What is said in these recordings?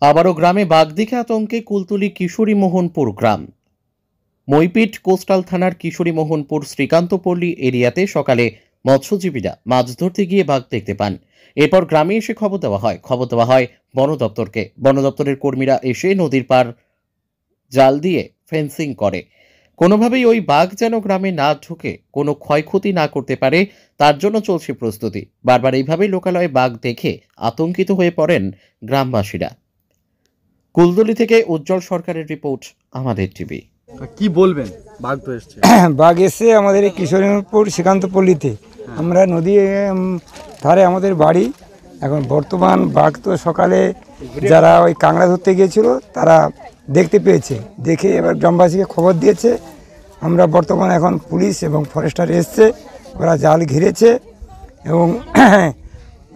আবারও গ্রামে বাঘ দেখে আতঙ্কে কুলতলি কিশোরী মোহনপুর গ্রাম। মইপিট কোস্টাল থানার কিশোরী মোহনপুর শ্রীকান্তপল্লী এরিয়াতে সকালে মৎস্যজীবীরা মাছ ধরতে গিয়ে বাঘ দেখতে পান। এরপর গ্রামে এসে খবর দেওয়া হয় বন দপ্তরকে। বন দপ্তরের কর্মীরা এসে নদীর পার জাল দিয়ে ফেন্সিং করে। কোনোভাবেই ওই বাঘ যেন গ্রামে না ঢুকে কোনো ক্ষয়ক্ষতি না করতে পারে তার জন্য চলছে প্রস্তুতি। বারবার এইভাবেই লোকালয়ে বাঘ দেখে আতঙ্কিত হয়ে পড়েন গ্রামবাসীরা। কুলতলি থেকে উজ্জ্বল সরকারের রিপোর্ট, আমাদের টিভি। কি বলবেন? বাঘ তো এসছে। বাঘ এসছে আমাদের এই কিশোরীপুর শ্রীকান্তপল্লীতে। আমরা নদী ধারে আমাদের বাড়ি। এখন বর্তমান বাঘ তো সকালে যারা ওই কাঁকড়া ধরতে গিয়েছিল তারা দেখতে পেয়েছে, দেখে এবার গ্রামবাসীকে খবর দিয়েছে। আমরা বর্তমান এখন পুলিশ এবং ফরেস্টার এসছে, ওরা জাল ঘিরেছে এবং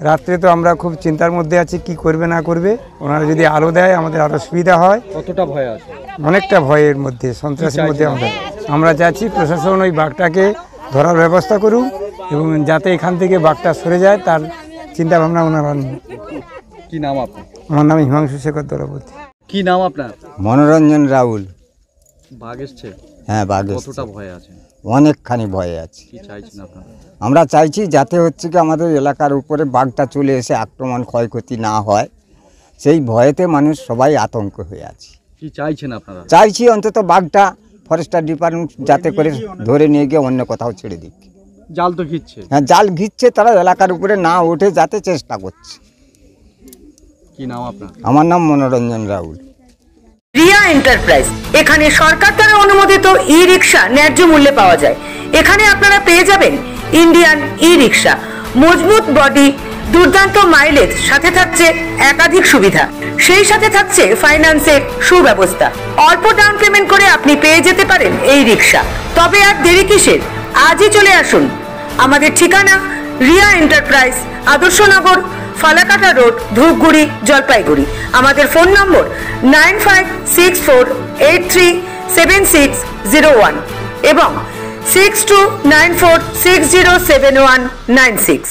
রাত্রে তো আমরা খুব চিন্তার মধ্যে আছি কি করবে না করবে। ওনারা যদি আলো দেয় আমাদের আরও সুবিধা হয়। কতটা ভয় আছে? অনেকটা ভয়ের মধ্যে, সন্ত্রাসের মধ্যে আমরা চাচ্ছি প্রশাসন ওই বাঘটাকে ধরার ব্যবস্থা করুক এবং যাতে এখান থেকে বাঘটা সরে যায় তার চিন্তা ভাবনা ওনারা নেই। কি নাম আপনার? আমার নাম হিমাংশু শেখর দলপতি। কি নাম আপনার? মনোরঞ্জন রাহুল। বাঘ এসছে? হ্যাঁ, বাঘ এসছে। কতটা ভয় আছে? অনেকখানি ভয়ে আছে। কি চাইছেন আপনারা? আমরা চাইছি যাতে হচ্ছে কি আমাদের এলাকার উপরে বাঘটা চলে এসে আক্রমণ ক্ষয়ক্ষতি না হয়, সেই ভয়েতে মানুষ সবাই আতঙ্ক হয়ে আছে। কি চাইছেন আপনারা? চাইছি অন্তত বাঘটা ফরেস্টার ডিপার্টমেন্ট যাতে করে ধরে নিয়ে গিয়ে অন্য কোথাও ছেড়ে দিক। জাল তো ঘিরছে? হ্যাঁ, জাল ঘিরছে, তারা এলাকার উপরে না ওঠে যাতে চেষ্টা করছে। কি নাম আপনার? আমার নাম মনোরঞ্জন রাহুল। রিয়া এন্টারপ্রাইজ, এখানে সরকার দ্বারা অনুমোদিত ই রিক্সা ন্যায্য মূল্যে পাওয়া যায়। এখানে আপনারা পেয়ে যাবেন ইন্ডিয়ান ই রিক্সা, মজবুত বডি, দুর্দান্ত মাইলেজ, সাথে থাকছে একাধিক সুবিধা। সেই সাথে থাকছে ফাইন্যান্সের সুব্যবস্থা। অল্প ডাউন পেমেন্ট করে আপনি পেয়ে যেতে পারেন এই রিক্সা। তবে আর দেরি কিসের? আজই চলে আসুন। আমাদের ঠিকানা রিয়া এন্টারপ্রাইজ, আদর্শনগর, ফালাকাটা রোড, ধূপগুড়ি, জলপাইগুড়ি। আমাদের ফোন নম্বর 9564837601 এবং 6294607196।